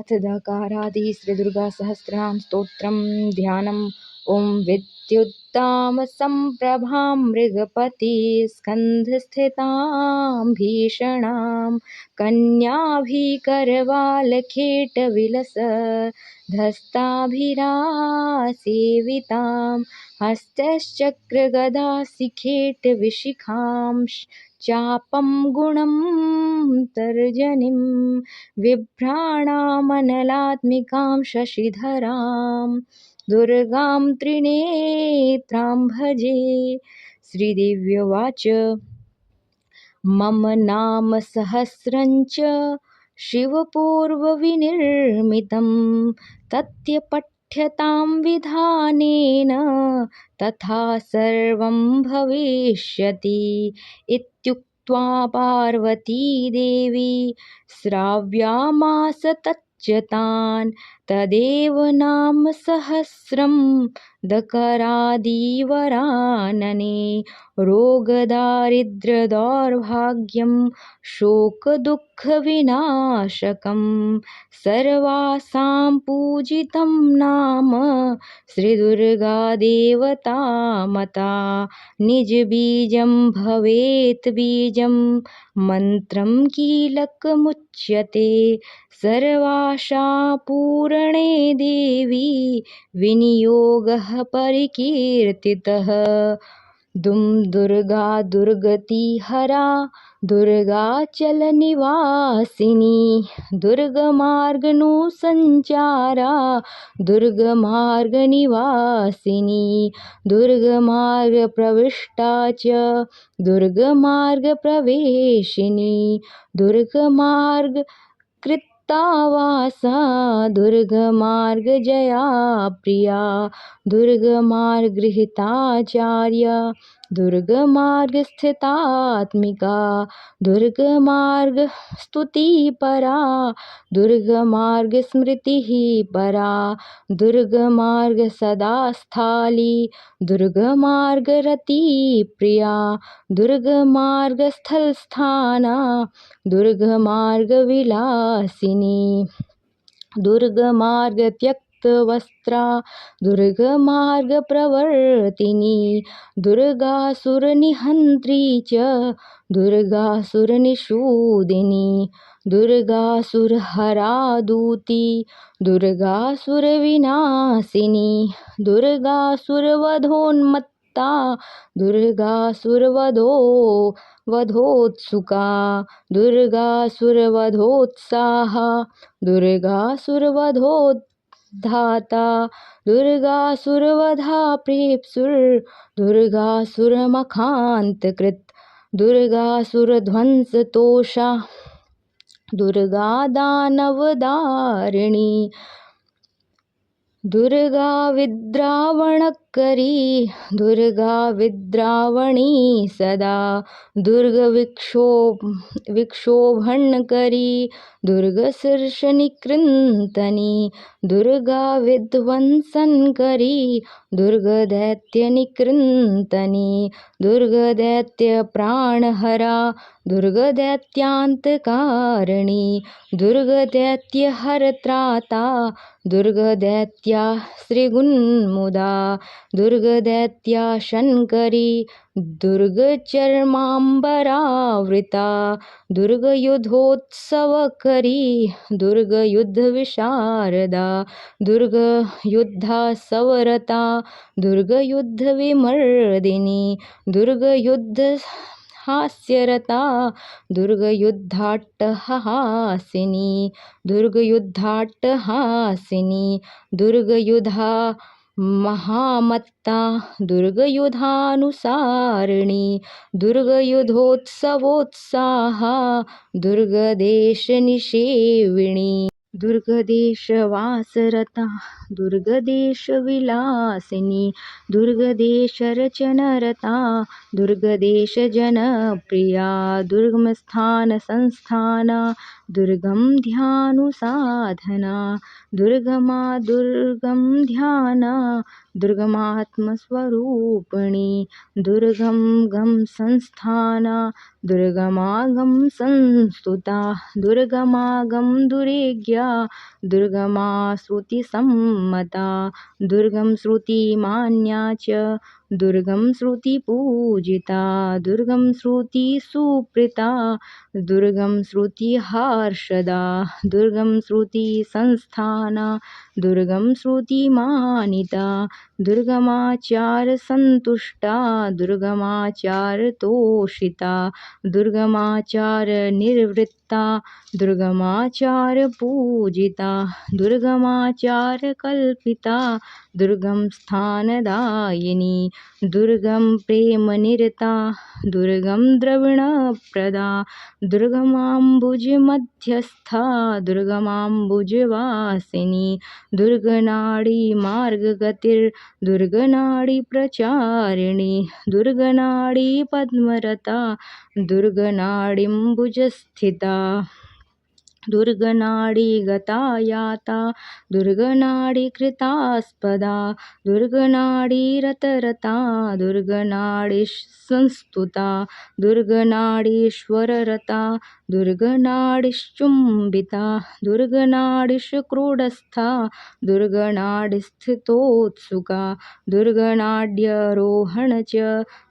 अथ दकारादि श्रीदुर्गासहस्रनाम स्तोत्रम ध्यानम। ओं विद्युत्ताम संप्रभां मृगपति स्कंधस्थितां भीषणां कन्याभिकरवालखेटविलस धस्ताभिरासेवितां हस्तश्चक्रगदासिखेटविशिखां चापं गुणं तर्जनीं बिभ्राणामनलात्मिकां शशिधरां दुर्गां त्रिनेत्रां भजे। श्रीदेव्युवाच मम नाम सहस्रञ्च शिवपूर्वविनिर्मितं तत्यपठ्यतां विधानेन तथा सर्वं भविष्यति इत्युक्त्वा पार्वती देवी श्राव्यामास तच्च तदेव नाम सहस्रं दकरादिवरानने रोगदारिद्र्यदौर्भाग्यं शोकदुःखविनाशकं सर्वासां पूजितं नाम श्रीदुर्गादेवता मता निजबीजं भवेत् बीजं मन्त्रं कीलकमुच्यते सर्वाशापूरणे देवी विनियोगः परिकीर्तितः। दुर्गा दुर्गतिहरा दुर्गाचलनिवासिनी दुर्गमार्गनुसञ्चारा दुर्गमार्गनिवासिनी दुर्गमार्गप्रविष्टा च दुर्गमार्गप्रवेशिनी दुर्गमार्गकृत्तावासा दुर्गमार्गजया प्रिया दुर्गमार्गगृहीताचार्या दुर्गमार्गस्थितात्मिका दुर्गमार्गस्तुतिपरा दुर्गमार्गस्मृतिः परा दुर्गमार्गसदास्थाली दुर्गमार्गरतिप्रिया दुर्गमार्गस्थलस्थाना दुर्गमार्गविलासिनी दुर्गमार्गत्यक्तवस्त्रा दुर्गमार्गप्रवर्तिनी दुर्गासुरनिहन्त्री च दुर्गासुरनिषूदिनी दुर्गासुरहरा दूती दुर्गासुरविनाशिनी दुर्गासुरवधोन्मत्ता दुर्गासुरवधोत्सुका दुर्गासुरवधोत्साहा दुर्गासुरवधोद्धाता दुर्गासुरवधाप्रेप्सुर दुर्गासुरमखान्तकृत् दुर्गासुरध्वंसतोषा दुर्गा दानवदारिणी दुर्गा विद्रावणकरी दुर्गा विद्रावणी सदा विक्षोभणकरी दुर्गशीर्षनिकृन्तनी दुर्गा विध्वंसनकरी दुर्गदैत्यनिकृन्तनी दुर्गदैत्यप्राणहरा दुर्गदैत्यान्तकारिणी दुर्गदैत्यहरत्राता दुर्गदैत्या श्रीगुन्मुदा दुर्गदैत्या शङ्करी दुर्गचर्माम्बरावृता दुर्गयुद्धोत्सवकरी दुर्गयुद्धविशारदा दुर्गयुद्धासवरता दुर्गयुद्धविमर्दिनी दुर्गयुद्धहास्यरता दुर्गयुद्धाट्टहासिनी दुर्गयुद्धाट्टहासिनी दुर्गयुधा महामत्ता दुर्गयुधानुसारिणी दुर्गयुधोत्सवोत्साहा दुर्गदेशनिषेविणी दुर्गदेशवासरता दुर्गदेशविलासिनी दुर्गदेशरचनरता दुर्गदेशजनप्रिया दुर्गमस्थानसंस्थाना दुर्गं ध्यानुसाधना दुर्गमा दुर्गं ध्याना दुर्गमात्मस्वरूपिणी दुर्गं गं संस्थाना दुर्गमागम संस्तुता दुर्गमागम दुरेज्ञा दुर्गमा श्रुतिसम्मता दुर्गम श्रुतिमान्या च दुर्गम श्रुतिपूजिता दुर्गम श्रुतिसुप्रीता दुर्गम श्रुतिहर्षदा दुर्गम श्रुतिसंस्थाना दुर्गम श्रुतिमानिता दुर्गमाचारसन्तुष्टा दुर्गमाचारतोषिता दुर्गमाचारनिर्वृत्ता दुर्गमाचारपूजिता दुर्गमाचारकल्पिता दुर्गमस्थानदायिनी दुर्गम प्रेमनिरता दुर्गम द्रविणप्रदा दुर्गमाम्बुजमध्यस्था दुर्गमाम्बुजवासिनी दुर्गनाडी मार्गगतिर्दुर्गनाडी प्रचारिणी दुर्गनाडी पद्मरता दुर्गनाडीम्बुजस्थिता दुर्गनाडी गतायाता दुर्गनाडी कृतास्पदा दुर्गनाडी रतरता दुर्गनाडी संस्तुता दुर्गनाडीश्वररता दुर्गनाडीश्चुम्बिता दुर्गनाडीशक्रूढस्था दुर्गनाडीस्थितोत्सुका दुर्गनाड्यरोहण च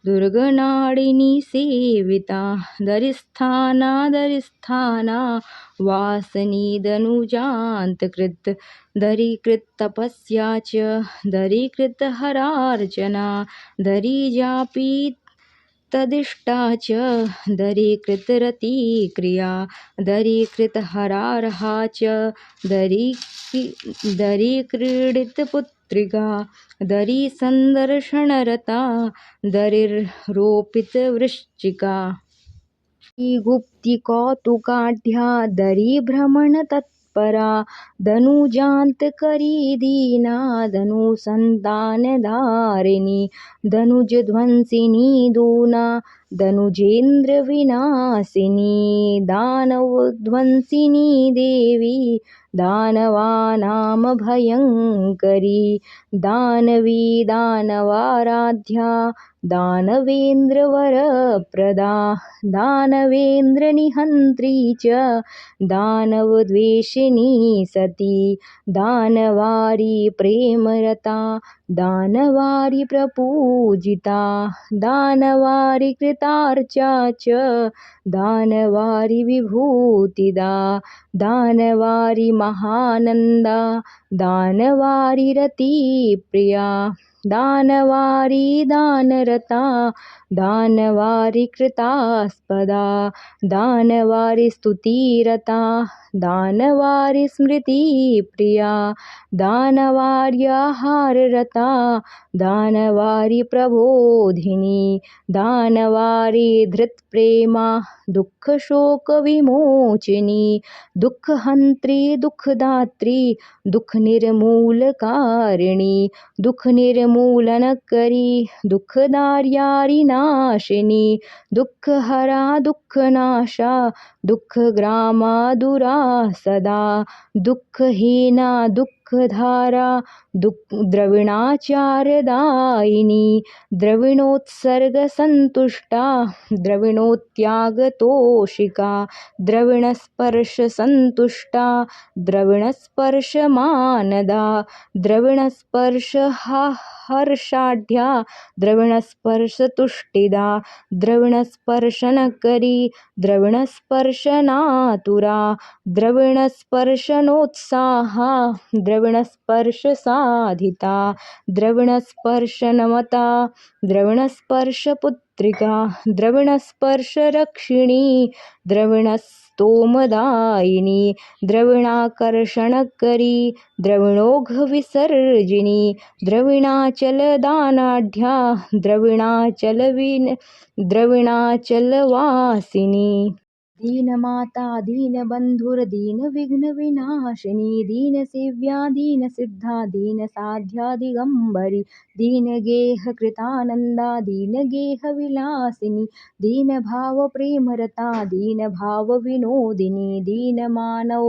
दुर्गनाडिनी सेविता दरिस्थाना दरिस्थाना वासनीदनुजान्तकृत दरीकृततपस्या च दरीकृतहरार्चना दरीजापि तदिष्टा च दरीकृतरतिक्रिया दरीकृतहरार्हा च दरीक्रीडितपुत्रिका दरीसन्दर्शनरता दरीरोपितवृश्चिका गुप्तिकौतुकाढ्या दरीभ्रमणतत्परा धनुजान्तकरी दीना धनुसन्तानधारिणी धनुजध्वंसिनी दूना धनुजेन्द्रविनाशिनी दानवध्वंसिनी देवी दानवानां भयङ्करी दानवी दानवाराध्या दानवेन्द्रवरप्रदा दानवेन्द्रनिहन्त्री च दानवद्वेषिणी सती दानवारी प्रेमरता दानवारी प्रपूजिता दानवारी कृतार्चा च दानवारी विभूतिदा दानवारी महानन्दा दानवारी रतिप्रिया दानवारी दानरता दानवारी कृतास्पदा दानवारी स्तुतिरता दानवारी स्मृतिप्रिया दानवार्याहाररता दानवारी प्रबोधिनी दानवारी धृतप्रेमा दुःखशोकविमोचिनी दुःखहन्त्री दुःखदात्री दुःखनिर्मूलकारिणी दुःखनिर्मूलनकरी दुःखदार्यारी नाशिनी दुःखहरा दुःखनाशा दुःखग्रामा दुरा सदा दुःखहीना दुःखधारा द्रविणाचारदायिनी द्रविणोत्सर्गसन्तुष्टा द्रविणोत्यागतोषिका द्रविणस्पर्शसन्तुष्टा द्रविणस्पर्शमानदा द्रविणस्पर्शहर्षाढ्या द्रविणस्पर्शतुष्टिदा द्रविणस्पर्शनकरी द्रविणस्पर्शनातुरा द्रविणस्पर्शनोत्साहा द्रविणस्पर्शसाधिता द्रविणस्पर्शनमता द्रविणस्पर्शपुत्रिका द्रविणस्पर्शरक्षिणी द्रविणस्तोमदायिनी द्रविणाकर्षणकरी द्रविणोघविसर्जिनी द्रविणाचलदानाढ्या द्रविणाचलवासिनी दीनमाता दीनबन्धुर्दीनविघ्नविनाशिनी दीनसेव्या दीनसिद्धा दीनसाध्या दिगम्बरी दीनगेहकृतानन्दा दीनगेहविलासिनी दीनभावप्रेमरता दीनभावविनोदिनी दीनमानव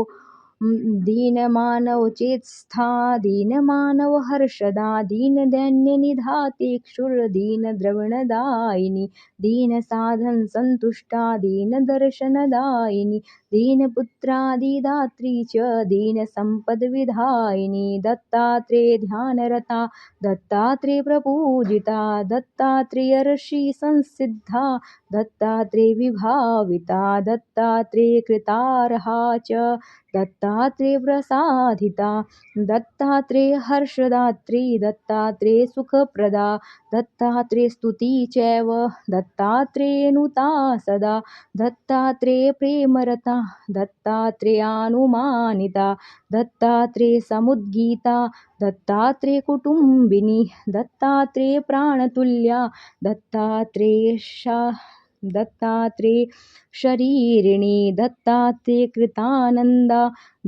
दीनमानव चेतस्था दीनमानव हर्षदा दीनदैन्यनिधाते क्षुरदीनद्रवणदायिनी दीनसाधन संतुष्टा दीनदर्शनदायिनी दीनपुत्रादिदात्री च दीनसम्पद्विधायिनी दत्तात्रेय ध्यानरता दत्तात्रेय प्रपूजिता दत्तात्रेयर्षि संसिद्धा दत्तात्रेय विभाविता दत्तात्रेय कृतार्हा च दत्तात्रेय प्रसादिता दत्तात्रेय हर्षदात्री दत्तात्रेय सुखप्रदा दत्तात्रेय स्तुति चैव दत्तात्रेयनुता सदा दत्तात्रेय प्रेमरता दत्तात्रेयानुमानिता दत्तात्रेय समुद्गीता दत्तात्रेय कुटुम्बिनी दत्तात्रेय प्राणतुल्या दत्तात्रेय शरीरिणी दत्तात्रेय कृतानन्दा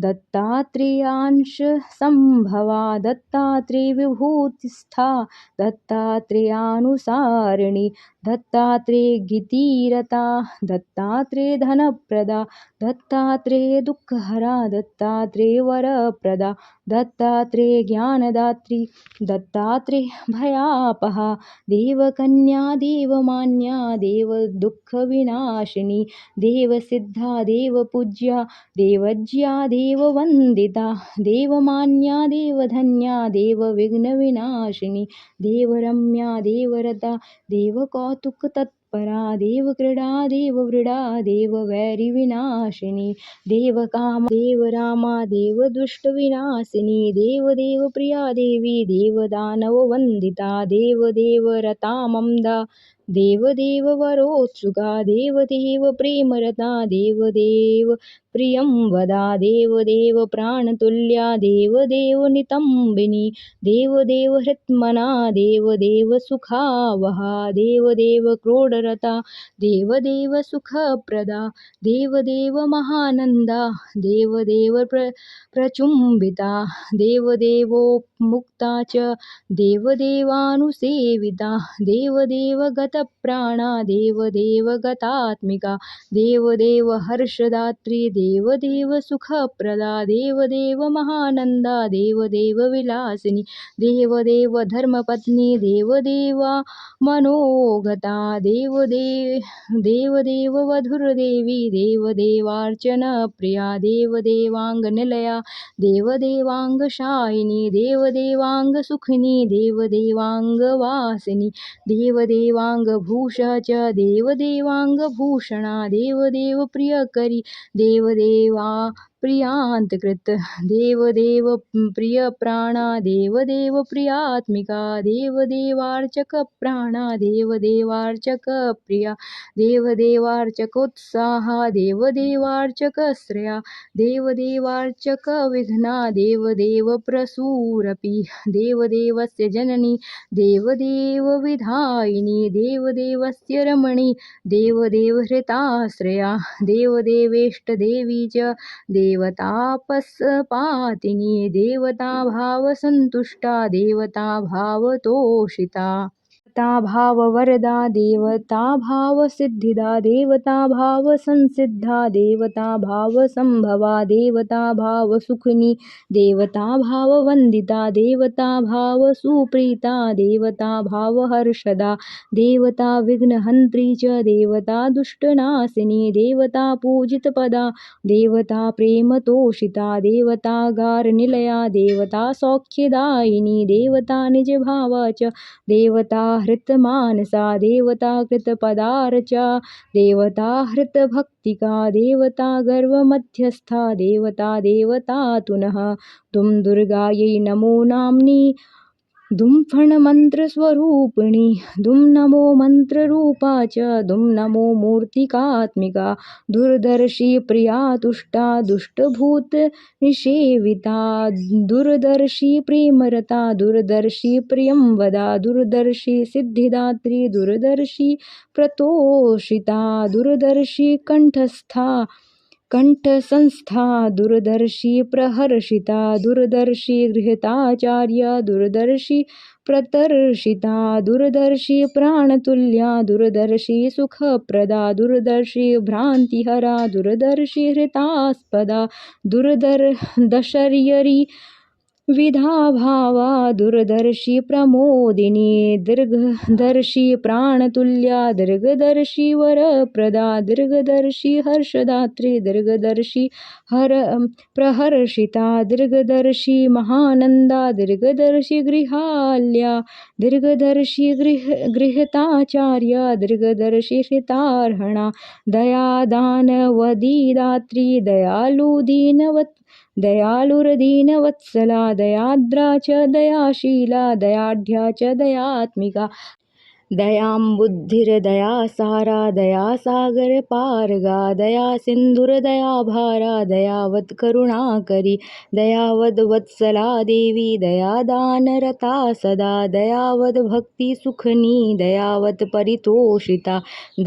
दत्तात्रेयांश संभवा दत्तात्रेय विभूतिस्था दत्तात्रेयानुसारिणी दत्तात्रेय गीतिरता दत्तात्रेय धनप्रदा दत्तात्रेय दुःखहरा दत्तात्रेय वरप्रदा दत्तात्रेय ज्ञानदात्री दत्तात्रेय भयापहा देवकन्या देवमान्या देवदुःखविनाशिनी देवसिद्धा देवपूज्या देवज्या देववन्दिता देवमान्या देवधन्या देवविघ्नविनाशिनी देवरम्या देवरता देवकौतुकतत्परा देवक्रीडा देवव्रीडा देववैरिविनाशिनी देवकामा देवरामा देवदुष्टविनाशिनी देवदेवप्रिया देवी देवदानववन्दिता देवदेवरता ममदा देवदेववरोत्सुका देवदेव प्रेमरता देवदेव प्रियं वदा देवदेव प्राणतुल्या देवदेव नितम्बिनी देवदेव हृत्मना देवदेव सुखावहा देवदेव क्रोडरता देवदेव सुखप्रदा देवदेव महानन्दा देवदेव प्रचुम्बिता देवदेवोपमुक्ता च देवदेवानुसेविता देवदेव गतप्राणा देवदेव गतात्मिका देवदेव हर्षदात्री देवदेव सुखप्रदा देवदेव महानन्दा देवदेव विलासिनी देवदेव धर्मपत्नी देवदेवा मनोगता देवदेव वधुर्देवी देवदेवार्चनप्रिया देवदेवाङ्गनिलया देवदेवाङ्गशायिनी देवदेवाङ्गसुखिनी देवदेवाङ्गवासिनी देवदेवाङ्गभूषा च देवदेवाङ्गभूषणा देवदेव प्रियकरी देवदेवा प्रियान्तकृत देवदेव प्रियप्राणा देवदेव प्रियात्मिका देवदेवार्चकप्राणा देवदेवार्चकप्रिया देवदेवार्चकोत्साहा देवदेवार्चकश्रेया देवदेवार्चकविघ्ना देवदेवप्रसूरपि देवदेवस्य जननी देवदेवविधायिनी देवदेवस्य रमणी देवदेवहृताश्रया देवदेवेष्टदेवी च देवतापस्पातिनी देवताभावसन्तुष्टा देवताभावतोषिता देवताभाववरदा देवताभावसिद्धिदा देवताभावसंसिद्धा देवताभावसम्भवा देवताभावसुखिनी देवताभाववन्दिता देवताभावसुप्रीता देवताभावहर्षदा देवताविघ्नहन्त्री च देवतादुष्टनाशिनी देवतापूजितपदा देवताप्रेमतोषिता देवतागारनिलया देवतासौख्यदायिनी देवता निजभावा च देवता हृतमानसा देवता कृतपदार्चा देवता हृतभक्तिका देवता गर्वमध्यस्था देवता देवतातुनः तुं दुर्गायै नमो नाम्नि दुं फणमन्त्रस्वरूपिणी दुं नमो मन्त्ररूपा च दुं नमो मूर्तिकात्मिका दुर्दर्शी प्रिया तुष्टा दुष्टभूतनिषेविता दुर्दर्शी प्रेमरता दुर्दर्शी प्रियं वदा दुर्दर्शी सिद्धिदात्री दुर्दर्शी प्रतोषिता दुर्दर्शी कण्ठस्था कंठसंस्था दूरदर्शी प्रहर्षिता दूरदर्शी गृहीताचार्य दूरदर्शी प्रतर्षिता दूरदर्शी प्राणतुल्या दूरदर्शी सुखप्रदा दूरदर्शी भ्रांतिहरा दूरदर्शी हृतास्पदा दूरदर्शर्यरी विधाभावा दूरदर्शी प्रमोदिनी दीर्घदर्शी प्राणतुल्या दीर्घदर्शी वरप्रदा दीर्घदर्शी हर्षदात्री दीर्घदर्शी प्रहर्षिता दीर्घदर्शी महानंदा दीर्घदर्शी गृहाल्या दीर्घदर्शी गृहीताचार्य दीर्घदर्शी हितार्हणा दयादानवदीदात्री दयालुर्दीनवत्सला दयाद्रा च दयाशीला दयाढ्या च दयात्मिका दयाम्बुद्धिर्दया सारा दयासागर पारगा दया सिंधुर्दया भारा दयावत करुणाकरी दयावद वत्सला देवी दयादानरता सदा दयावद भक्ति सुखनी दयावत परितोषिता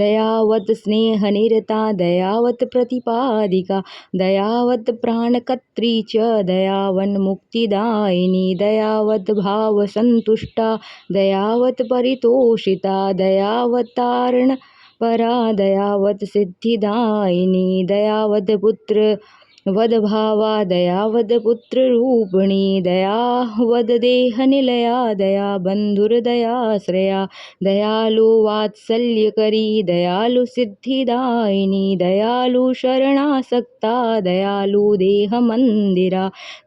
दयावत स्नेहनिरता दयावत प्रतिपादिका दयावत प्राणकत्री च दयावन्मुक्तिदायिनी दयावत भावसंतुष्टा दयावत परितोषिता दयावतारण परा दयावत सिद्धिदायिनी दयावत पुत्र वदभावा दयावद पुत्ररूपिणी दयावद देहनिलया दया बंधुर्दयाश्रया दयालु वात्सल्यकरी दयालु सिद्धिदायिनी दयालु शरणासक्ता दयालु देहमंदिरा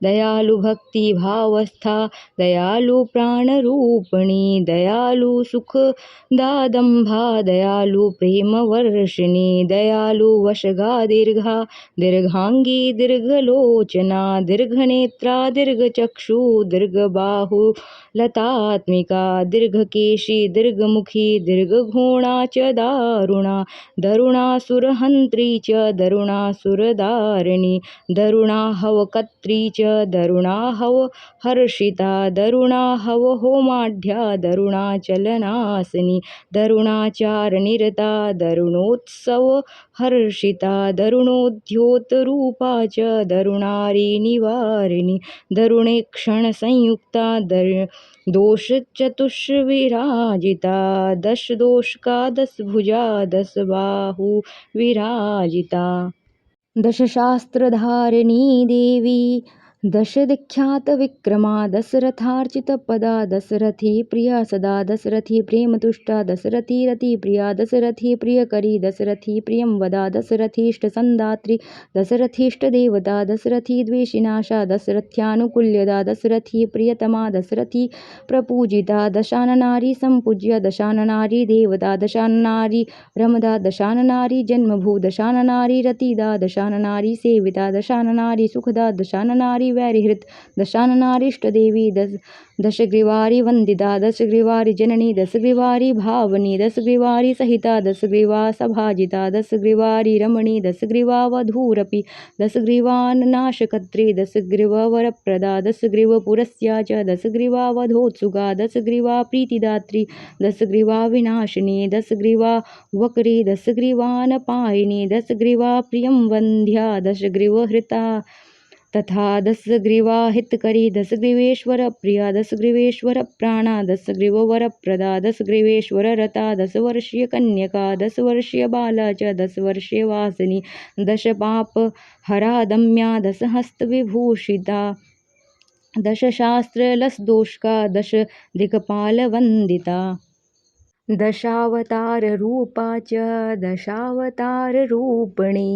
दयालु भक्तिभावस्था दयालु प्राणरूपिणी दयालु सुखदादंभा दयालु प्रेमवर्षिणी दयालु वशगा दीर्घांगी दीर्घलोचना दीर्घनेत्रा दीर्घचक्षु दीर्घबाहु लतात्मिका दीर्घकेशी दीर्घमुखी दीर्घघोणा च दारुणा दरुणासुरहंत्री च दरुणासुरदारिणी दरुणाहवकत्री च दरुणाहव हर्षिता दरुणाहव होमाढ्या दरुणाचलनासनी दरुणाचारनिरता दरुणोत्सव हर्षिता दरुणोद्योतरूपा च दरुणारी निवारिणी दरुणेक्षणसंयुक्ता दोषचतुष्विराजिता दशदोषका दशभुजा दशबाहु विराजिता दशशास्त्रधारिणी देवी दशदीक्षातविक्रमा दशरथार्चितपदा दशरथी प्रिया सदा दशरथी प्रेमतुष्टा दशरथी रतिप्रिया दशरथी प्रियकरी दशरथी प्रियं वदा दशरथीष्टसन्दात्री दशरथीष्टदेवता दशरथी द्वेषिनाशा दशरथ्यानुकूल्यदा दशरथी प्रियतमा दशरथी प्रपूजिता दशाननारी सम्पूज्य दशाननारी देवता दशाननारी रमदा दशाननारी जन्मभू दशाननारी रतिदा दशाननारी सेविता दशाननारी सुखदा दशाननारी वैरिहृत दशाननारीष्टदेवी दशग्रीवारी वंदिता दशग्रीवारी जननी दशग्रीवारी भावनी दशग्रीवारी सहिता दशग्रीवा सभाजिता दशग्रीवारी रमणी दशग्रीवा वधूरपि दशग्रीवान्नाशकत्री दशग्रीववरप्रदा दशग्रीवपुरस्या च दशग्रीवा वधोत्सुका दशग्रीवा प्रीतिदात्री दशग्रीवा विनाशिनी दशग्रीवा वकरी दशग्रीवानपायिनी दशग्रीवा प्रियं वंध्या दशग्रीवहृता तथा दशग्रीवा हितकरी दशग्रीवेश्वर प्रिया दशग्रीवेश्वर प्राणा दशग्रीववरप्रदा दशग्रीवेश्वर रता दशवर्षीय कन्यका दशवर्षीय बाला च दशवर्षीय वासिनी दशपापहरा दम्या दशहस्तविभूषिता दशशास्त्रलसदोषका दशदिक्पालवन्दिता दशावताररूपा च दशावताररूपिणी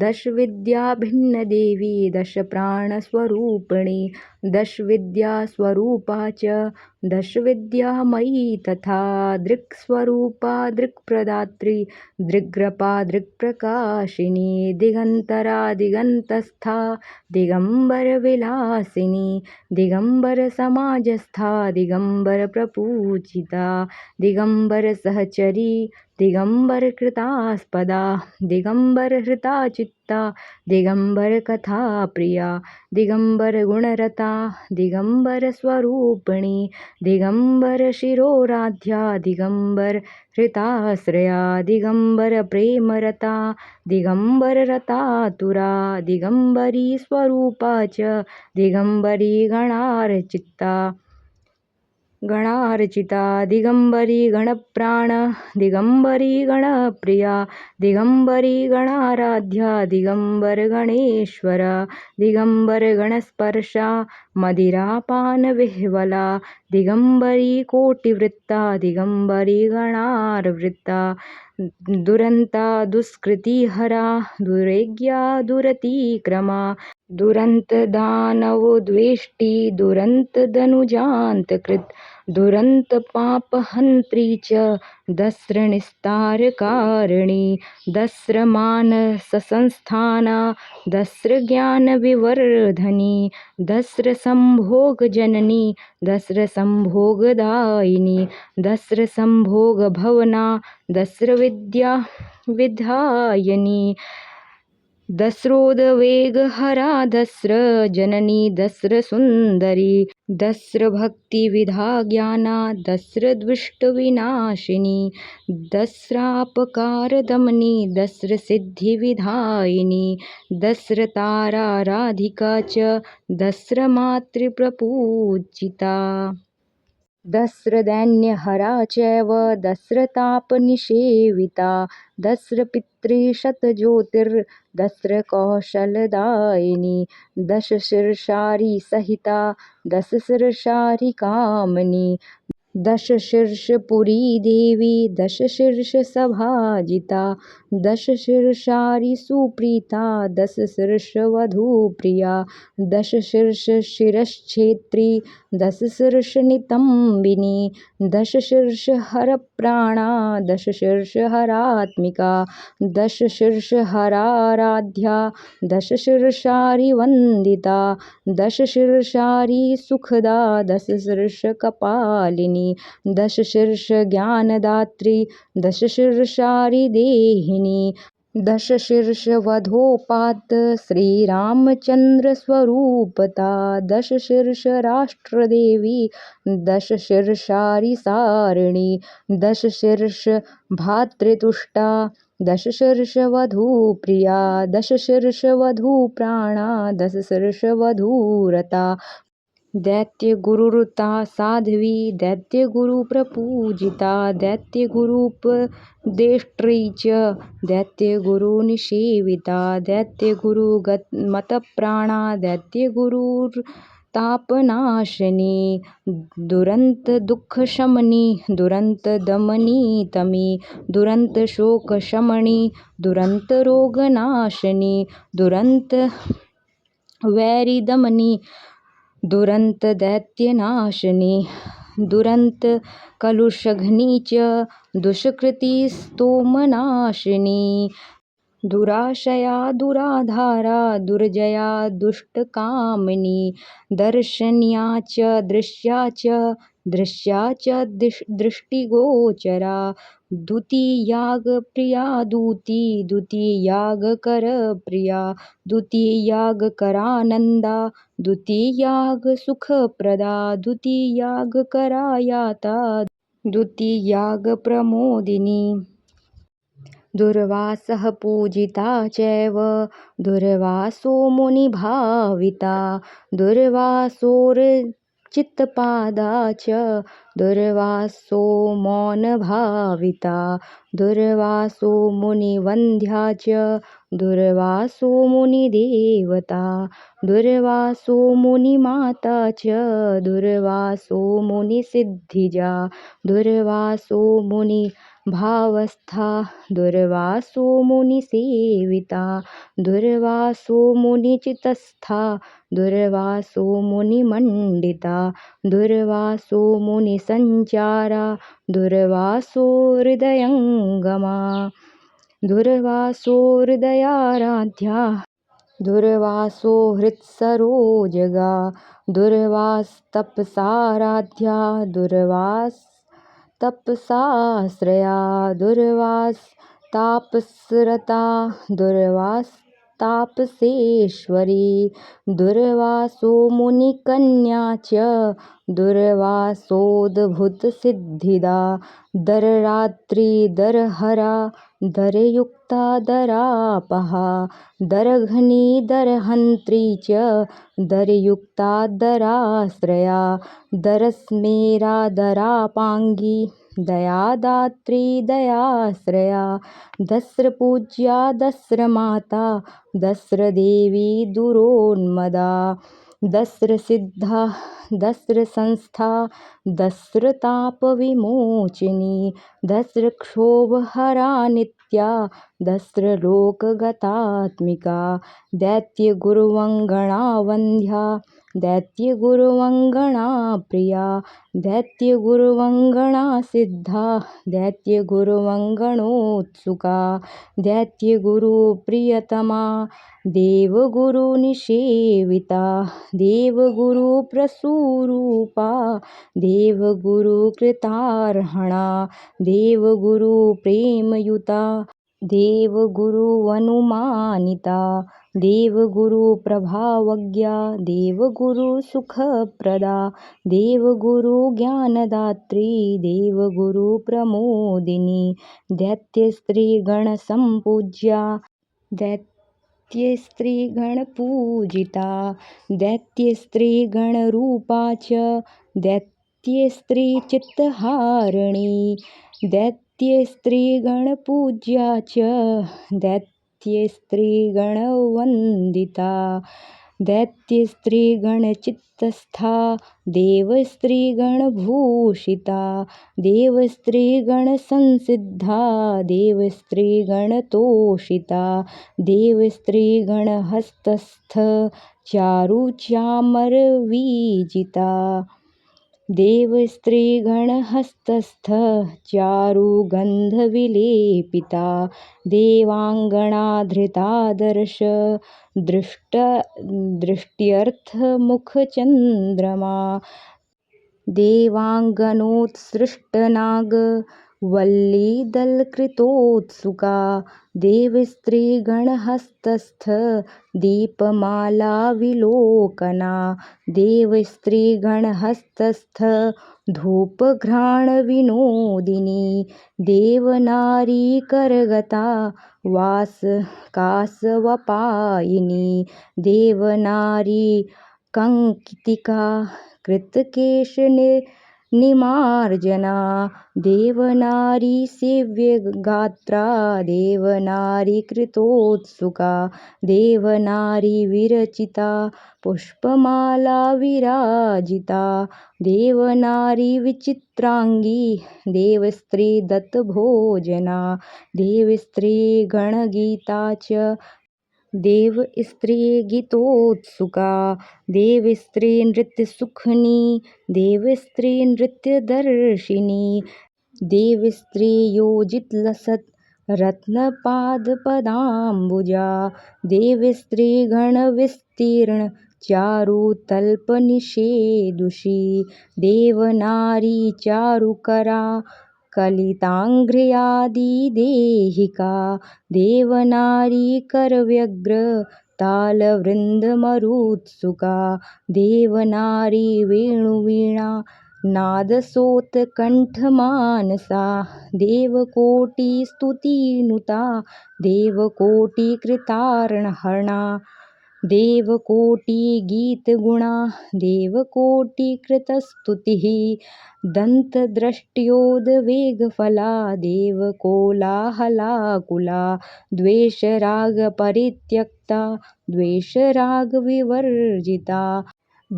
दशविद्याभिन्नदेवी दशप्राणस्वरूपिणी दशविद्यास्वरूपा च दशविद्यामयी तथा दृक्स्वरूपा दृक्प्रदात्री दृग्रपा दृक्प्रकाशिनी दिगन्तरा दिगन्तस्था दिगम्बरविलासिनी दिगम्बरसमाजस्था दिगम्बरप्रपूजिता दिगम्बर सहचरी दिगम्बरकृतास्पदा दिगम्बरहृता चित्ता दिगम्बरकथा प्रिया दिगम्बरगुणरता दिगम्बरस्वरूपिणी दिगम्बरशिरोराध्या दिगम्बरहृताश्रया दिगम्बरप्रेमरता दिगम्बररतातुरा दिगम्बरी स्वरूपा च दिगम्बरी गणार्चिता दिगम्बरी गणप्राण दिगम्बरी गणप्रिया दिगम्बरी गणाराध्या दिगम्बरगणेश्वर दिगम्बरगणस्पर्शा मदिरापानविह्वला दिगम्बरी कोटिवृत्ता दिगम्बरी गणार्वृत्ता दुरन्ता दुष्कृतिहरा दुरेज्ञा दुरतिक्रमा दुरन्तदानवोद्वेष्टि दुरन्तदनुजान्तकृत् दुरन्तपापहन्त्री च दस्रनिस्तारकारिणी दस्रमानसंस्थाना दस्रज्ञानविवर्धनी दस्रसम्भोगजननी दस्रसम्भोगदायिनी दस्रसम्भोगभवना दस्रविद्या विधायिनी दस्रोदवेगहरा दस्रजननी दस्रसुन्दरी दस्रभक्तिविधाज्ञाना दस्रदुष्टविनाशिनी दस्रापकारदमनी दस्रसिद्धिविधायिनी दस्रताराराधिका च दस्रमातृप्रपूजिता दस्रदैन्यहरा चैव दस्रतापनिषेविता दस्रपितृशतज्योतिर्दस्रकौशलदायिनी दशशीर्षारिसहिता दशशीर्षारिकामिनी दशशीर्षपुरी देवी दशशीर्षसभाजिता दशशीर्षारिसुप्रीता दशशीर्षवधूप्रिया दशशीर्षशिरश्छेत्री दशशीर्षनितम्बिनी दशशीर्षहरप्राणा दशशीर्षहरात्मिका दशशीर्षहराराध्या दशशीर्षारिवन्दिता दशशीर्षारिसुखदा दशशीर्षकपालिनी दशशीर्षज्ञानदात्री दशशीर्षारिदेहिनी दशशीर्षवधोपात श्रीरामचन्द्रस्वरूपता दशशीर्षराष्ट्रदेवी दशशीर्षारिसारिणी दशशीर्षभातृतुष्टा दशशीर्षवधूप्रिया दशशीर्षवधूप्राणा दशशीर्षवधूरता दैत्यगुरुरता साध्वी दैत्यगुरुप्रपूजिता दैत्यगुरुपदेष्ट्री च दैत्यगुरुनिषेविता दैत्यगुरुमतप्राणा दैत्यगुरुर्तापनाशिनी दुरन्तदुःखशमनी दुरन्तदमनी दुरन्तशोकशमनी दुरन्तरोगनाशिनी दुरन्तवैरिदमनी दुरन्तदैत्यनाशिनी दुरन्तकलुषघ्नी च दुष्कृतिस्तोमनाशिनी दुराशया दुराधारा दुर्जया दुष्टकामिनी दर्शन्या च दृश्या च दृष्टिगोचरा द्वितीयागप्रिया द्वितीयागकरप्रिया द्वितीयागकरानन्दा द्वितीयागसुखप्रदा द्वितीयागकरायाता द्वितीयागप्रमोदिनी दुर्वासः पूजिता चैव दुर्वासो मुनिभाविता दुर्वासोर्चित्तपादा च दुर्वासो मौनभाविता दुर्वासो मुनिवन्द्या च दुर्वासो मुनिदेवता दुर्वासो मुनिमाता च दुर्वासो मुनिसिद्धिजा दुर्वासो मुनिभावस्था दुर्वासो मुनिसेविता दुर्वासो मुनिचितस्था दुर्वासो मुनिमण्डिता दुर्वासो मुनिसञ्चारा दुर्वासो हृदयङ्गमा दुर्वासो हृदयाराध्या दुर्वासो हृत्सरोजगा दुर्वास्तपसाराध्या तपसाश्रया दुर्वास्तापसरता दुर्वास्तापसेश्वरी दुर्वासो मुनिकन्या च दुर्वासोद्भुतसिद्धिदा दररात्रि दरहरा दरयुक्ता दरापहा दरघनी दरहन्त्री च दरयुक्ता दराश्रया दरस्मेरा दरापाङ्गी दयादात्री दयाश्रया दस्रपूज्या दस्रमाता दस्रदेवी दुरोन्मदा दस्रसिद्धा दस्रसंस्था दस्रतापविमोचिनी दस्रक्षोभहरा नित्या दस्रलोकगतात्मिका दैत्यगुरुवङ्गणा वन्द्या दैत्यगुरुवङ्गणा प्रिया दैत्यगुरुवङ्गणा सिद्धा दैत्यगुरुवङ्गणोत्सुका दैत्यगुरुप्रियतमा देवगुरुनिषेविता देवगुरुप्रसूरूपा देवगुरुकृतार्हणा देवगुरुप्रेमयुता देवगुरुवनुमानिता देवगुरुप्रभावज्ञा देवगुरुसुखप्रदा देवगुरुज्ञानदात्री देवगुरुप्रमोदिनी दैत्यस्त्रीगणसम्पूज्या दैत्यस्त्रीगणपूजिता दैत्यस्त्रीगणरूपा च दैत्यस्त्रीचित्तहारिणी दैत्यस्त्रीगणपूज्या च दैत्यस्त्रीगणवन्दिता दैत्यस्त्रीगणचित्तस्था देवस्त्रीगणभूषिता देवस्त्रीगणसंसिद्धा देवस्त्रीगणतोषिता देवस्त्रीगणहस्तस्थ चारुचामरवीजिता देवस्त्रीगणहस्तस्थ चारुगन्धविलेपिता देवाङ्गनाधृतादर्श दृष्ट्यर्थमुखचन्द्रमा देवाङ्गनोत्सृष्टनाग वल्लीदलकृतोत्सुका देवस्त्रीगणहस्तस्थ दीपमालाविलोकना देवस्त्रीगणहस्तस्थ धूपघ्राणविनोदिनी देवनारीकरगता वासकासवपायिनी देवनारी कङ्कितिका कृतकेशनिमार्जना देवनारी सेव्यगात्रा देवनारीकृतोत्सुका देवनारी विरचिता पुष्पमाला विराजिता देवनारी विचित्राङ्गी देवस्त्री दत्तभोजना देवस्त्रीगणगीता च देवस्त्रीगीतोत्सुका देवस्त्रीनृत्यसुखनी देवस्त्रीनृत्यदर्शिनी देवस्त्रीयोजितलसत् रत्नपादपदाम्बुजा देवस्त्रीगणविस्तीर्ण चारुतल्पनिषेदुषी देवनारी चारुकरा कलिताङ्घ्र्यादिदेहिका देवनारी करव्यग्र तालवृन्दमरुत्सुका देवनारी वेणुवीणा नादसोत्कण्ठमानसा देवकोटिस्तुतिनुता देवकोटिकृतार्हणा देवकोटिगीतगुणा देवकोटिकृतस्तुतिः दन्तदृष्ट्योदवेगफला देवकोलाहलाकुला द्वेषरागपरित्यक्ता द्वेषरागविवर्जिता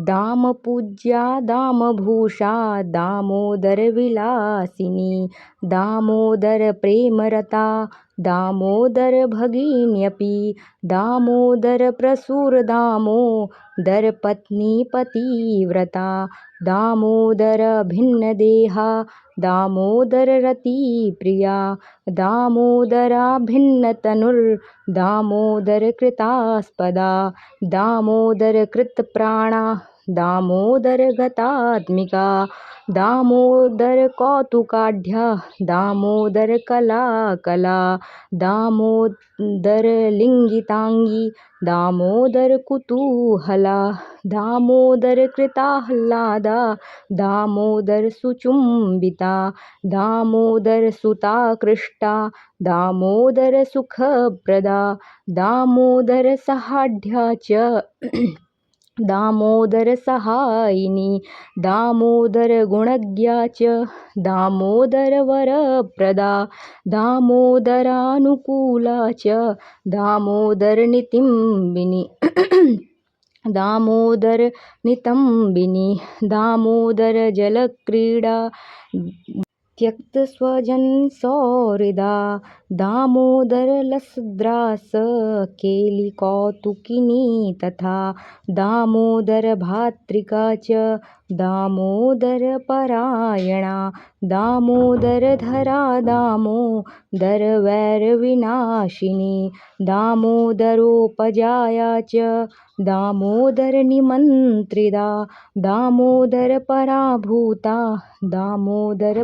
दामपूज्या दामभूषा दामोदरविलासिनी दामोदरप्रेमरता दामोदरभगिन्यपि दामोदरप्रसूरदामोदरपत्नीपतिव्रता दामोदरभिन्नदेहा दामोदररतिप्रिया दामोदराभिन्नतनुर्दामोदरकृतास्पदा दामोदरकृतप्राणा दामोदरगतात्मिका दामोदरकौतुकाढ्या दामोदरकलाकला दामोदरलिङ्गिताङ्गी दामोदरकुतूहला दामोदरकृताह्लादा दामोदरसुचुम्बिता दामोदरसुताकृष्टा दामोदरसुखप्रदा दामोदरसहाढ्या च दामोदरसहायिनी दामोदरगुणज्ञा च दामोदरवरप्रदा दामोदरानुकूला च दामोदरनितिम्बिनी दामोदरनितम्बिनी दामोदरजलक्रीडा त्यक्तस्वजनसौहृदा दामोदरलसद्रासकेलिकौतुकिनी तथा दामोदरभात्रिका च दामोदरपरायणा दामोदरधरा दामोदरवैरविनाशिनी दामोदरोपजाया च दामोदरनिमन्त्रिता दामोदरपराभूता दामोदरपराजिता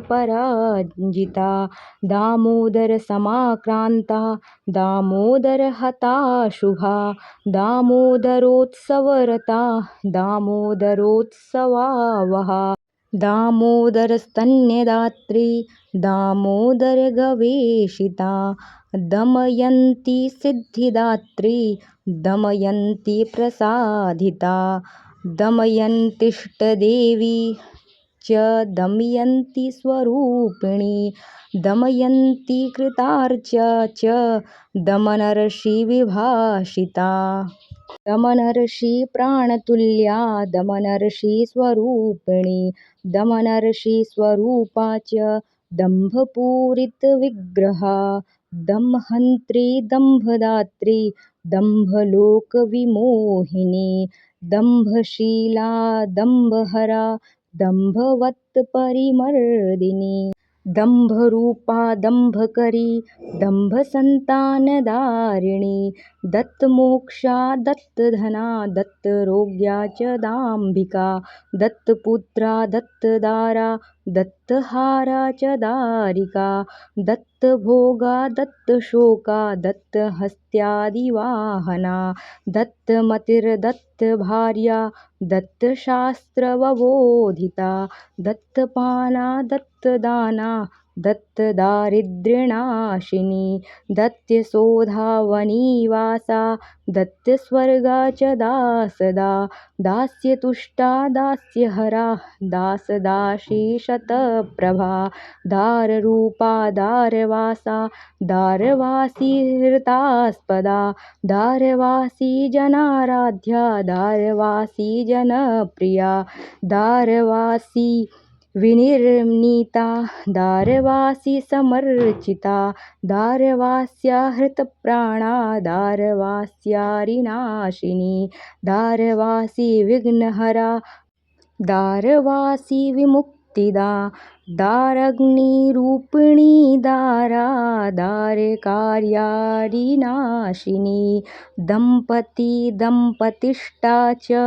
दामोदरसमाक्रान्ता दामोदरहताशुभा दामोदरोत्सवरता दामोदरोत्सवावहा दामोदरस्तन्यदात्री दामोदरगवेषिता दमयन्ती सिद्धिदात्री दमयन्ती प्रसादिता दमयन्तीष्टदेवी च दमयन्ती स्वरूपिणी दमयन्ती कृतार्चा च दमनर्षिविभाषिता दमनर्षि प्राणतुल्या दमनर्षि स्वरूपिणी दमनर्षि स्वरूपा च दम्भपूरितविग्रहा दम्हन्त्री दम्भदात्री दम्भलोकविमोहिनी दम्भशीला दम्भहरा दम्भवत्परिमर्दिनी दम्भरूपा दम्भकरी दम्भसन्तानदारिणी दत्तमोक्षा दत्तधना दत्तरोग्या च दाम्भिका दत्तपुत्रा दत्तदारा दत्तहारा च दारिका दत्तभोगा दत्तशोका दत्तहस्त्यादिवाहना दत्तमतिर्दत्तभार्या दत्तशास्त्रवबोधिता दत्तपाना दत्तदाना दत्तदारिद्र्यनाशिनी दत्यशोधावनिवासा दत्यस्वर्गा च दासदा दास्यतुष्टा दास्यहरा दासदासी शतप्रभा दाररूपा दारवासा दारवासी हृतास्पदा दारवासी जनाराध्या दारवासी जनप्रिया दारवासी विनिर्नीता दारवासी समर्चिता दारवास्या हृतप्राणा दारवास्यारिनाशिनी दारवासी विघ्नहरा दारवासी विमुक्तिदा दारग्निरूपिणी दारा दारकार्यारिनाशिनी दम्पती दम्पतिष्ठा च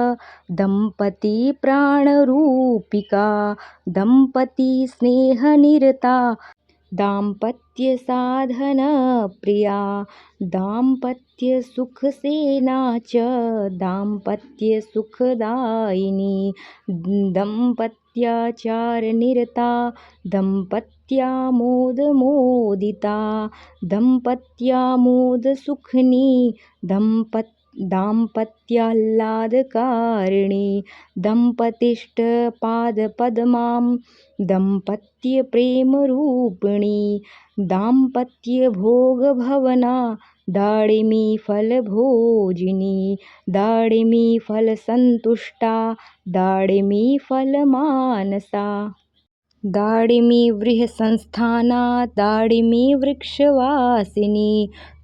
दम्पती प्राणरूपिका दम्पती स्नेहनिरता दाम्पत्यसाधनप्रिया दाम्पत्यसुखसेना च दाम्पत्यसुखदायिनी दम्पत्याचारनिरता दम्पत्यामोदमोदिता दम्पत्यामोदसुखिनी दाम्पत्याह्लादकारिणी दम्पतिष्ठपादपद्मां दम्पत्यप्रेमरूपिणी दाम्पत्यभोगभवना दाडिमीफलभोजिनी दाडिमीफलसन्तुष्टा दाडिमीफलमानसा दाडिमीवृहसंस्थाना दाडिमीवृक्षवासिनी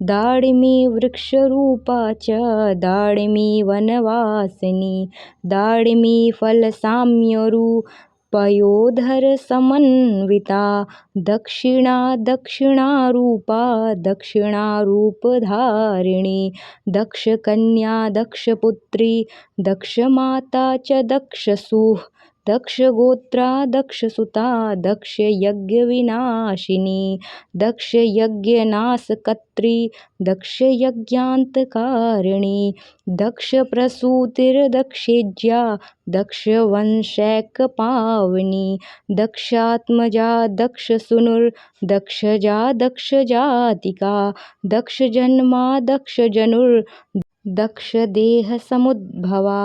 दाडिमीवृक्षरूपा च दाडिमीवनवासिनी दाडिमीफलसाम्यरू पयोधरसमन्विता दक्षिणा दक्षिणारूपा दक्षिणारूपधारिणी दक्षकन्या दक्षपुत्री दक्षमाता च दक्षसूः दक्षगोत्रा दक्षसुता दक्षयज्ञविनाशिनी दक्षयज्ञनाशकर्त्री दक्षयज्ञान्तकारिणी दक्षप्रसूतिर्दक्षेज्या दक्षवंशैकपावनी दक्षात्मजा दक्षसूनुर्दक्षजा दक्षजातिका दक्षजन्मा दक्षजनुर्दक्षदेहसमुद्भवा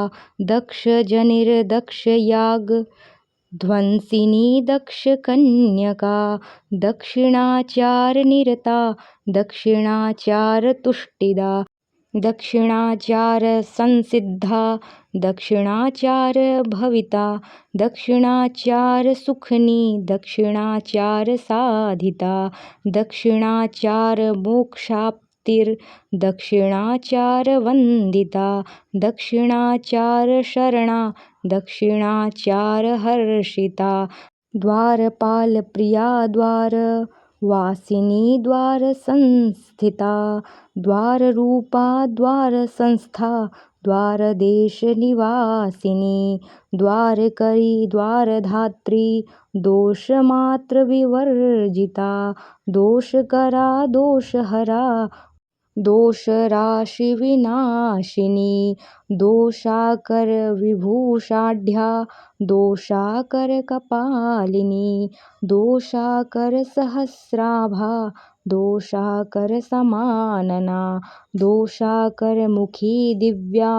दक्षजनिर्दक्षयागध्वंसिनी दक्षकन्यका दक्षिणाचारनिरता दक्षिणाचारतुष्टिदा दक्षिणाचारसंसिद्धा दक्षिणाचारभविता दक्षिणाचारसुखनी दक्षिणाचारसाधिता दक्षिणाचारमोक्षाप्तिर्दक्षिणाचारवन्दिता दक्षिणाचारशरणा दक्षिणाचारहर्षिता द्वारपालप्रिया द्वारवासिनी द्वारसंस्थिता द्वाररूपा द्वारसंस्था द्वारदेशनिवासिनी द्वारकरी द्वारधात्री दोषमात्रविवर्जिता दोषकरा दोषहरा दोषराशिविनाशिनी दोषाकरविभूषाढ्या दोषाकरकपालिनी दोषाकरसहस्राभा दोषाकरसमानना दोषाकरमुखी दिव्या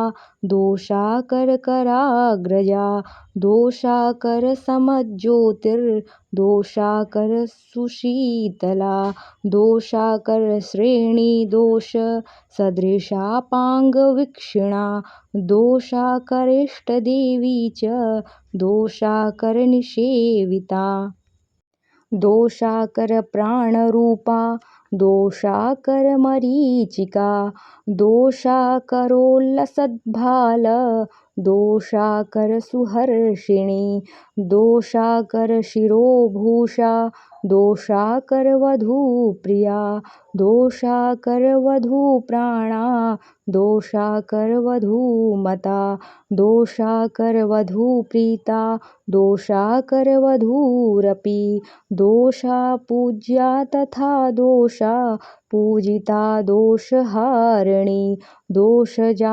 दोषाकरकराग्रजा दोषाकरसमज्योतिर्दोषाकरसुशीतला दोषाकरश्रेणी दोषसदृशापाङ्गवीक्षणा दोषाकरेष्टदेवी च दोषाकरनिषेविता दोषाकरप्राणरूपा दोषाकरमरीचिका दोषाकरोल्लसद्भाल दोषाकरसुहर्षिणी दोषाकरशिरोभूषा दोषाकरवधूप्रिया दोषाकरवधूप्राणा दोषाकरवधूमता दोषाकरवधूप्रीता दोषाकरवधूरपि दोषापूज्या तथा दोषा पूजिता दोषहारिणी दोषजापमहानन्दा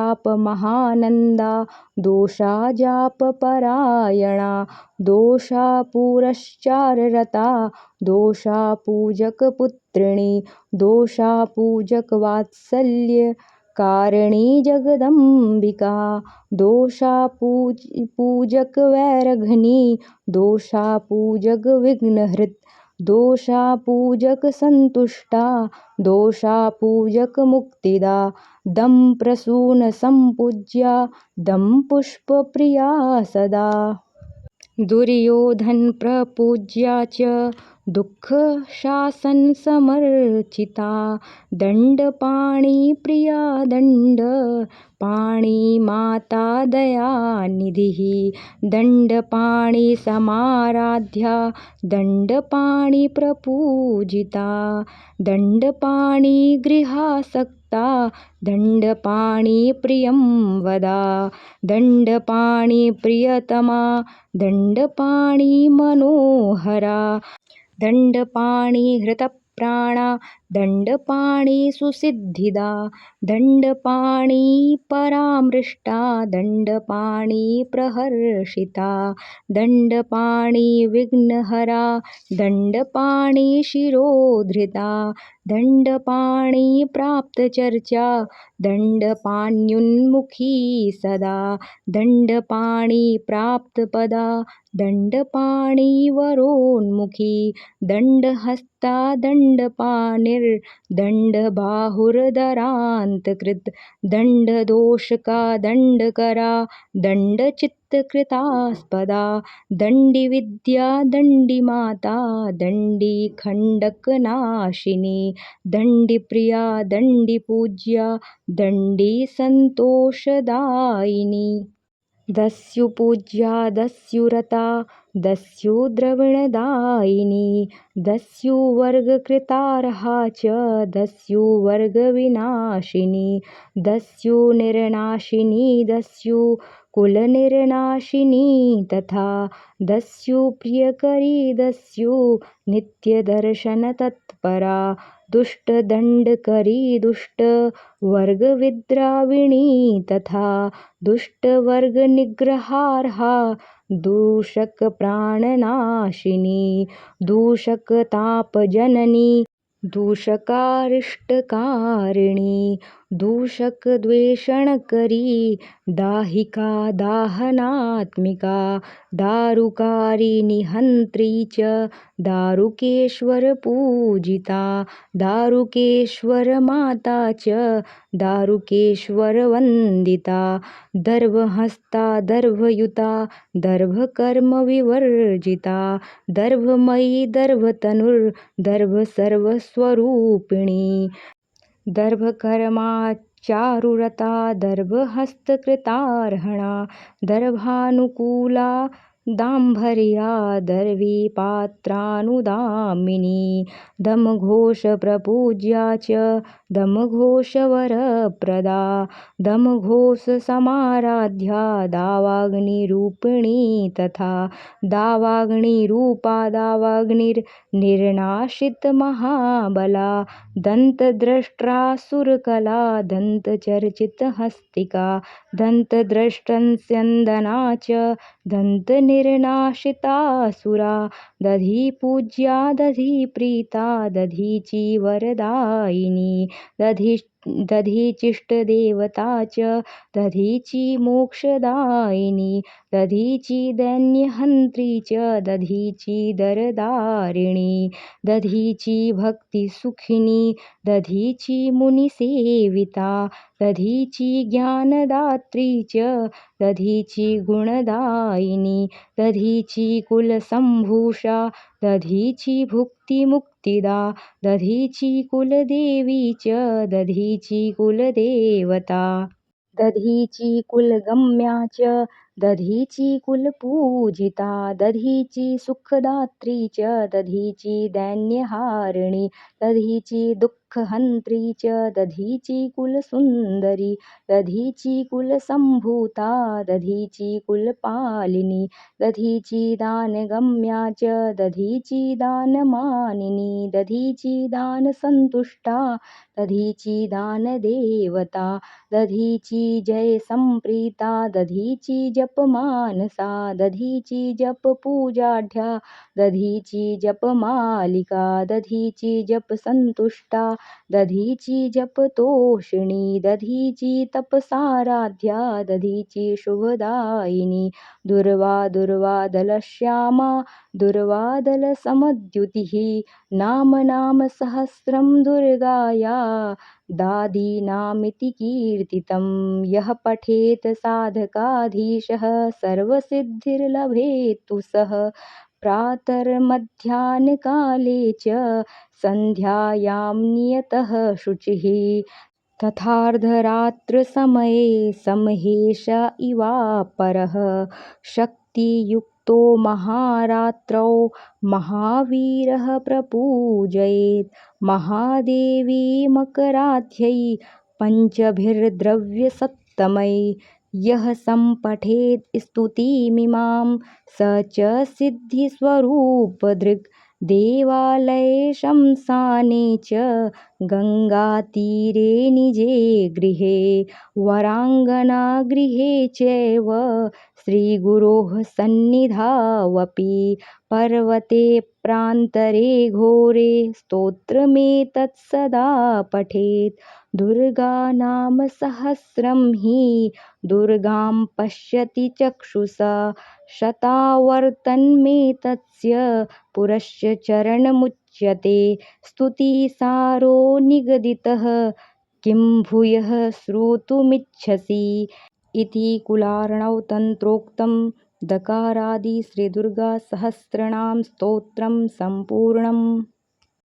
दोषाजापपरायणा दोषापुरश्चाररता दोषापूजकपुत्रिणी दोषापूजकवात्सल्यकारिणी जगदम्बिका दोषापूजकवैरघ्नी दोषापूजकविघ्नहृत् दोषापूजकसन्तुष्टा दोषापूजकमुक्तिदा दम्प्रसूनसम्पूज्या दम्पुष्पप्रिया सदा दुर्योधनप्रपूज्या च दुःखशासनसमर्चिता दण्डपाणिप्रिया दण्डपाणिमाता दयानिधिः दण्डपाणिसमाराध्या दण्डपाणिप्रपूजिता दण्डपाणिगृहासक्ता दण्डपाणिप्रियं वदा दण्डपाणिप्रियतमा दण्डपाणिमनोहरा दण्डपाणिहृतप्राणा दण्डपाणिसुसिद्धिदा दण्डपाणिपरामृष्टा दण्डपाणिप्रहर्षिता दण्डपाणिविघ्नहरा दण्डपाणिशिरोधृता दण्डपाणिप्राप्तचर्चा दण्डपाण्युन्मुखी सदा दण्डपाणिप्राप्तपदा दण्डपाणिवरोन्मुखी दण्डहस्ता दण्डपाणिर्दण्डबाहुर्दरान्तकृत् दण्डदोषका दण्डकरा दण्डचित्तकृतास्पदा दण्डिविद्या दण्डिमाता दण्डिखण्डकनाशिनी दण्डिप्रिया दण्डिपूज्या दण्डिसन्तोषदायिनी दस्युपूज्या दस्युरता दस्युद्रविणदायिनी दस्युवर्गकृतार्हा च दस्युवर्गविनाशिनी दस्युनिर्नाशिनी दस्युकुलनिर्नाशिनी तथा दस्युप्रियकरी दस्युनित्यदर्शनतत्परा दुष्टदण्डकरी दुष्टवर्गविद्राविणी तथा दुष्टवर्गनिग्रहार्हा दूषकप्राणनाशिनी दूषकतापजननी दूषकारिष्टकारिणी दूषकद्वेषणकरी दाहिका दाहनात्मिका दारुकारी निहन्त्री च दारुकेश्वरपूजिता दारुकेश्वरमाता च दारुकेश्वरवन्दिता दर्भहस्ता दर्भयुता दर्भकर्मविवर्जिता दर्भमयी दर्भतनुर्दर्भसर्वस्वरूपिणी दर्भकर्माचारुरता दर्भहस्तकृतार्हणा दर्भानुकूला दाम्भर्या दर्वीपात्रानुदामिनी दमघोषप्रपूज्या च दमघोषवरप्रदा दमघोषसमाराध्या दावाग्निरूपिणी तथा दावाग्निरूपा दावाग्निर्निर्नाशितमहाबला दन्तद्रष्ट्रासुरकला दन्तचर्चितहस्तिका दन्तद्रष्टस्यन्दना च दन्तनिर्नाशितासुरा दधिपूज्या दधिप्रीता दधीचिवरदायिनी दधीचिष्टदेवता च दधीचि मोक्षदायिनी दधीचि दैन्यहन्त्री च दधीचि दरदारिणी दधीचि भक्तिसुखिनी दधीचि मुनिसेविता दधीचि ज्ञानदात्री च दधीचि गुणदायिनी दधीचि कुलसम्भूषा दधीचि भुक्तिमुक्तिदा दधीचि कुलदेवी च दधीचि कुलदेवता दधीचि कुलगम्या च दधीचि कुलपूजिता दधीचि सुखदात्री च दधीचि दैन्यहारिणी दधीचि दुःखहन्त्री च दधीचि कुलसुन्दरी दधीचि कुलसम्भूता दधीचि कुलपालिनी दधीचि दानगम्या च दधीचि दानमानिनी दधीचि दानसन्तुष्टा दधीचि दानदेवता दधीचि जयसम्प्रीता दधीचि जपमानसा दधीचि जपपूजाढ्या दधीचि जपमालिका दधीचि जपसन्तुष्टा दधीचि जपतोषिणी दधीचि तपसाराध्या दधीचि शुभदायिनी दुर्वा दुर्वादलश्यामा दुर्वादलसमद्युतिः नामसहस्रं दुर्गाया दादीनामिति कीर्तितं यः पठेत् साधकाधीशः सर्वसिद्धिर्लभेत्तु सः प्रातर्मध्याह्नकाले च सन्ध्यायां नियतः शुचिः तथार्धरात्रसमये समहेश इवापरः शक्तियुक्तो महारात्रौ महावीरः प्रपूजयेत् महादेवी मकराध्यै पञ्चभिर्द्रव्यसत्तमै यः सम्पठेत् स्तुतिमिमां स च सिद्धिस्वरूपदृक् देवालये शंसाने च गङ्गातीरे निजे गृहे वराङ्गनागृहे चैव श्रीगुरोः सन्निधावपि पर्वते प्रान्तरे घोरे स्तोत्रमेतत् सदा पठेत् दुर्गानामसहस्रं हि दुर्गां पश्यति चक्षुषा शतावर्तन्मेतस्य पुरस्य चरणमुच्यते स्तुतिसारो निगदितः किं भूयः श्रोतुमिच्छसि इति कुलार्णव तन्त्रोक्तं दकारादि श्रीदुर्गासहस्रनाम स्तोत्रं सम्पूर्णम्।